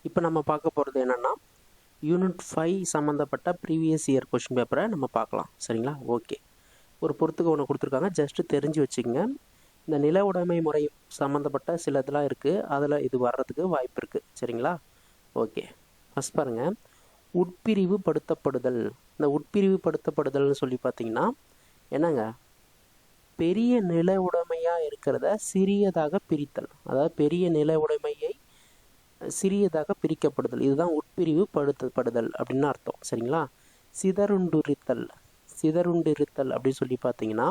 இப்போ நம்ம பார்க்க போகிறது என்னென்னா யூனிட் 5 சம்மந்தப்பட்ட ப்ரீவியஸ் இயர் கொஷின் பேப்பரை நம்ம பார்க்கலாம். சரிங்களா? ஓகே. ஒரு பொறுத்துக்கு ஒன்று கொடுத்துருக்காங்க, ஜஸ்ட்டு தெரிஞ்சு வச்சுக்கோங்க. இந்த நில உடைமை முறை சம்மந்தப்பட்ட சில இதெல்லாம் இருக்குது, அதில் இது வர்றதுக்கு வாய்ப்பு இருக்குது. சரிங்களா? ஓகே. ஃபஸ்ட் பாருங்கள், உட்பிரிவு படுத்தப்படுதல். இந்த உட்பிரிவு படுத்தப்படுதல்னு சொல்லி பார்த்தீங்கன்னா என்னங்க, பெரிய நில உடைமையாக இருக்கிறத சிறியதாக பிரித்தல். அதாவது பெரிய நில உடைமையை சிறியதாக பிரிக்கப்படுதல், இதுதான் உட்பிரிவு படுத்தப்படுதல் அப்படின்னு அர்த்தம். சரிங்களா? சிதறுண்டிருத்தல். சிதறுண்டிருத்தல் அப்படின்னு சொல்லி பார்த்தீங்கன்னா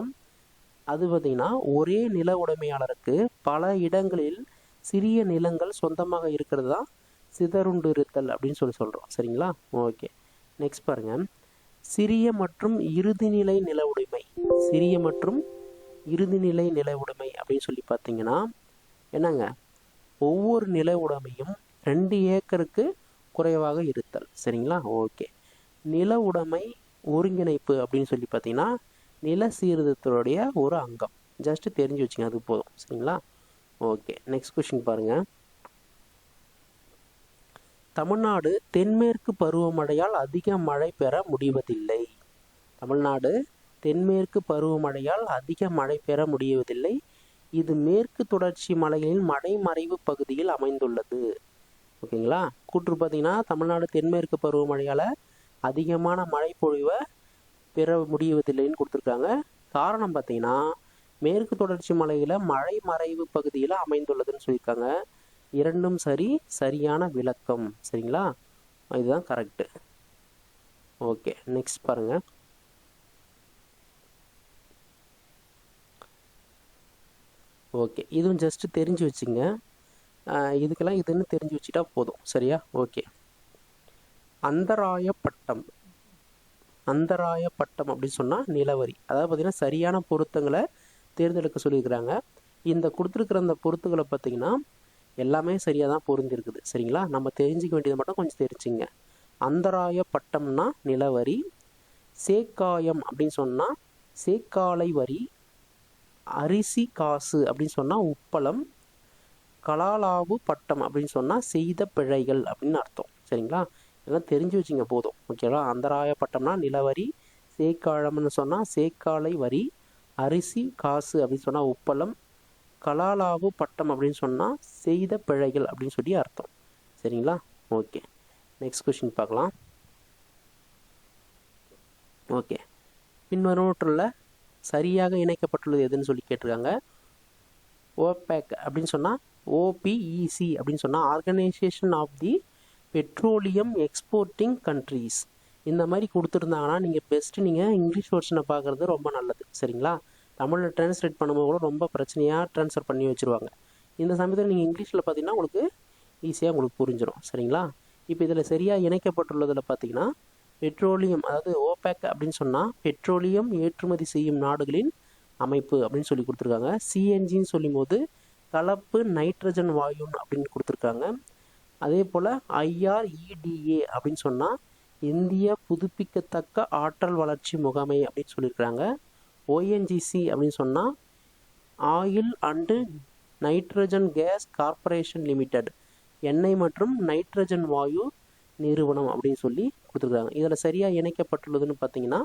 அது பார்த்தீங்கன்னா ஒரே நில உடைமையாளருக்கு பல இடங்களில் சிறிய நிலங்கள் சொந்தமாக இருக்கிறது தான் சிதறுண்டிருத்தல் அப்படின்னு சொல்கிறோம். சரிங்களா? ஓகே. நெக்ஸ்ட் பாருங்க, சிறிய மற்றும் இறுதிநிலை நில உடைமை. சிறிய மற்றும் இறுதிநிலை நில உடைமை அப்படின்னு சொல்லி பார்த்தீங்கன்னா என்னங்க, ஒவ்வொரு நில உடைமையும் 2 ஏக்கருக்கு குறைவாக இருத்தல். சரிங்களா? ஓகே. நில உடைமை ஒருங்கிணைப்பு அப்படின்னு சொல்லி பார்த்தீங்கன்னா நில சீர்திருத்தத்துடைய ஒரு அங்கம். ஜஸ்ட்டு தெரிஞ்சு வச்சுங்க, அது போதும். சரிங்களா? ஓகே. நெக்ஸ்ட் கொஸ்டின் பாருங்கள், தமிழ்நாடு தென்மேற்கு பருவமழையால் அதிக மழை பெற முடிவதில்லை. தமிழ்நாடு தென்மேற்கு பருவமழையால் அதிக மழை பெற முடிவதில்லை. இது மேற்கு தொடர்ச்சி மலைகளின் மலைமறைவு பகுதியில் அமைந்துள்ளது. ஓகேங்களா? கூற்று பார்த்தீங்கன்னா தமிழ்நாடு தென்மேற்கு பருவமழையால் அதிகமான மழை பொழிவை பெற முடிவதில்லைன்னு கொடுத்துருக்காங்க. காரணம் பார்த்தீங்கன்னா மேற்கு தொடர்ச்சி மலையில் மலைமறைவு பகுதியில் அமைந்துள்ளதுன்னு சொல்லியிருக்காங்க. இரண்டும் சரி, சரியான விளக்கம். சரிங்களா? இதுதான் கரெக்டு. ஓகே. நெக்ஸ்ட் பாருங்கள், ஓகே. இதுவும் ஜஸ்ட்டு தெரிஞ்சு வச்சுங்க, இதுக்கெல்லாம் இதுன்னு தெரிஞ்சு வச்சுட்டா போதும். சரியா? ஓகே. அந்தராய பட்டம். அந்தராய பட்டம் அப்படின்னு சொன்னால் நிலவரி. அதாவது பார்த்திங்கன்னா சரியான பொருத்தங்களை தேர்ந்தெடுக்க சொல்லியிருக்கிறாங்க. இந்த கொடுத்துருக்குற அந்த பொருத்துக்களை பார்த்திங்கன்னா எல்லாமே சரியாக தான் பொருந்திருக்குது. சரிங்களா? நம்ம தெரிஞ்சிக்க வேண்டியது மட்டும் கொஞ்சம் தெரிஞ்சுங்க. அந்தராய பட்டம்னா நிலவரி. சேக்காயம் அப்படின்னு சொன்னால் சேக்காலை வரி. அரிசி காசு அப்படின்னு சொன்னால் உப்பளம். கலாலாவு பட்டம் அப்படின்னு சொன்னால் செய்த பிழைகள் அப்படின்னு அர்த்தம். சரிங்களா? இதெல்லாம் தெரிஞ்சு வச்சுங்க போதும். ஓகேவா? அந்தராய பட்டம்னா நிலவரி. சேக்காழம்னு சொன்னால் சேக்காலை வரி. அரிசி காசு அப்படின்னு சொன்னால் உப்பளம். கலாலாவு பட்டம் அப்படின்னு சொன்னால் செய்த பிழைகள் அப்படின்னு சொல்லி அர்த்தம். சரிங்களா? ஓகே. நெக்ஸ்ட் கொஸ்டின் பார்க்கலாம். ஓகே. பின்வருவற்றில் சரியாக இணைக்கப்பட்டுள்ளது எதுன்னு சொல்லி கேட்டிருக்காங்க. ஓபேக் அப்படின்னு சொன்னால் ஓபிஇசி அப்படின்னு சொன்னால் organization of the petroleum exporting countries. இந்த மாதிரி கொடுத்துருந்தாங்கன்னா நீங்கள் பெஸ்ட்டு நீங்கள் இங்கிலீஷ் வெர்ஷனை பார்க்குறது ரொம்ப நல்லது. சரிங்களா? தமிழில் ட்ரான்ஸ்லேட் பண்ணும்போது கூட ரொம்ப பிரச்சனையாக ட்ரான்ஸ்ஃபர் பண்ணி வச்சுருவாங்க. இந்த சமயத்தில் நீங்கள் இங்கிலீஷில் பார்த்தீங்கன்னா உங்களுக்கு ஈஸியாக உங்களுக்கு புரிஞ்சிடும். சரிங்களா? இப்போ இதில் சரியாக இணைக்கப்பட்டுள்ளதில் பார்த்தீங்கன்னா பெட்ரோலியம், அதாவது ஓபேக் அப்படின்னு சொன்னால் பெட்ரோலியம் ஏற்றுமதி செய்யும் நாடுகளின் அமைப்பு அப்படின்னு சொல்லி கொடுத்துருக்காங்க. சிஎன்ஜின்னு சொல்லும் போது கலப்பு நைட்ரஜன் வாயுன்னு அப்படின்னு கொடுத்துருக்காங்க. அதே போல் ஐஆர்இடிஏ அப்படின்னு சொன்னால் இந்திய புதுப்பிக்கத்தக்க ஆற்றல் வளர்ச்சி முகமை அப்படின்னு சொல்லியிருக்கிறாங்க. ஓஎன்ஜிசி அப்படின்னு சொன்னால் oil and nitrogen gas corporation limited, எண்ணெய் மற்றும் நைட்ரஜன் வாயு நிறுவனம் அப்படின்னு சொல்லி கொடுத்துருக்காங்க. இதில் சரியாக இணைக்கப்பட்டுள்ளதுன்னு பார்த்தீங்கன்னா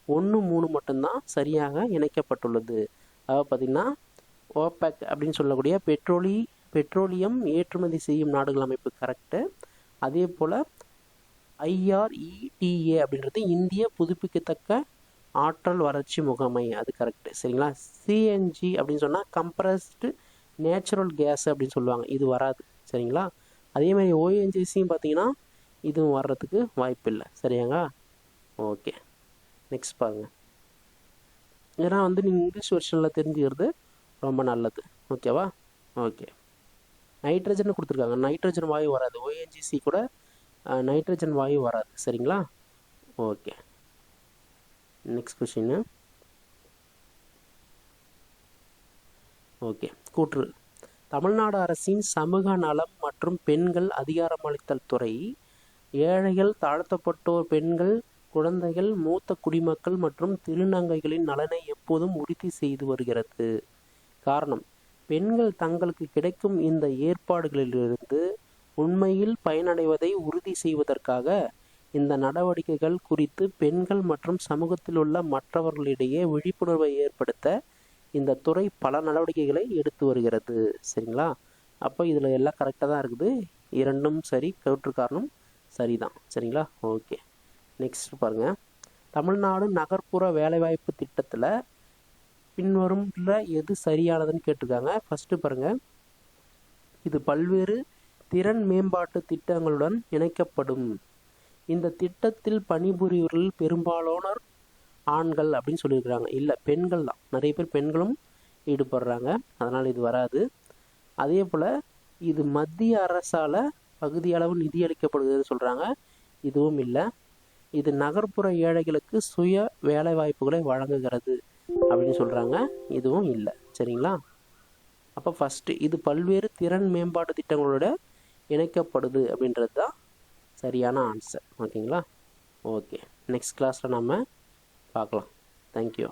1, 3 மட்டும்தான் சரியாக இணைக்கப்பட்டுள்ளது. அதாவது பார்த்திங்கன்னா ஓபேக் அப்படின்னு சொல்லக்கூடிய பெட்ரோலியம் ஏற்றுமதி செய்யும் நாடுகள் அமைப்பு கரெக்டு. அதே போல் ஐஆர்இடிஏ அப்படின்றது இந்திய புதுப்பிக்கத்தக்க ஆற்றல் வளர்ச்சி முகமை, அது கரெக்டு. சரிங்களா? சிஎன்ஜி அப்படின்னு சொன்னால் கம்ப்ரஸ்டு நேச்சுரல் கேஸ் அப்படின்னு சொல்லுவாங்க, இது வராது. சரிங்களா? அதே மாதிரி ஓஎன்ஜிசியும் பார்த்தீங்கன்னா இதுவும் வர்றதுக்கு வாய்ப்பு இல்லை. சரியாங்க? ஓகே. நெக்ஸ்ட் பாருங்கள். இதெல்லாம் நீங்கள் இங்கிலீஷ் வெர்ஷனில் தெரிஞ்சுக்கிறது ரொம்ப நல்லது. ஓகேவா? ஓகே. நைட்ரஜன் கொடுத்துருக்காங்க, நைட்ரஜன் வாயு வராது. ஓஎன்ஜிசி கூட நைட்ரஜன் வாயு வராது. சரிங்களா? ஓகே. Next question. ஓகே. கூற்று. தமிழ்நாடு அரசின் சமூக நலம் மற்றும் பெண்கள் அதிகாரமளித்தல் துறை ஏழைகள், தாழ்த்தப்பட்டோர், பெண்கள், குழந்தைகள், மூத்த குடிமக்கள் மற்றும் திருநங்கைகளின் நலனை எப்போதும் உறுதி செய்து வருகிறது. காரணம், பெண்கள் தங்களுக்கு கிடைக்கும் இந்த ஏற்பாடுகளிலிருந்து உண்மையில் பயனடைவதை உறுதி செய்வதற்காக இந்த நடவடிக்கைகள் குறித்து பெண்கள் மற்றும் சமூகத்தில் உள்ள மற்றவர்களிடையே விழிப்புணர்வை ஏற்படுத்த இந்த துறை பல நடவடிக்கைகளை எடுத்து வருகிறது. சரிங்களா? அப்போ இதில் எல்லாம் கரெக்டாக தான் இருக்குது. இரண்டும் சரி, கவுற்று காரணம் சரிதான். சரிங்களா? ஓகே, நெக்ஸ்ட் பாருங்கள். தமிழ்நாடு நகர்ப்புற வேலைவாய்ப்பு திட்டத்தில் பின்வரும்ல எது சரியானதுன்னு கேட்டிருக்காங்க. ஃபஸ்ட்டு பாருங்கள், இது பல்வேறு திறன் மேம்பாட்டு திட்டங்களுடன் இணைக்கப்படும். இந்த திட்டத்தில் பணிபுரிவர்கள் பெரும்பாலானோர் ஆண்கள் அப்படின்னு சொல்லியிருக்கிறாங்க. இல்லை, பெண்கள் தான். நிறைய பேர் பெண்களும் ஈடுபடுறாங்க, அதனால் இது வராது. அதே போல் இது மத்திய அரசால் பகுதியளவு நிதி அளிக்கப்படுகிறது சொல்கிறாங்க. இதுவும் இல்லை. இது நகர்ப்புற ஏழைகளுக்கு சுய வேலை வாய்ப்புகளை வழங்குகிறது அப்படின்னு சொல்கிறாங்க. இதுவும் இல்லை. சரிங்களா? அப்போ ஃபஸ்ட்டு இது பல்வேறு திறன் மேம்பாட்டு திட்டங்களோட இணைக்கப்படுது அப்படின்றது தான் சரியான ஆன்சர். ஓகேங்களா? ஓகே, நெக்ஸ்ட் கிளாஸில் நம்ம பார்க்கலாம். தேங்க்யூ.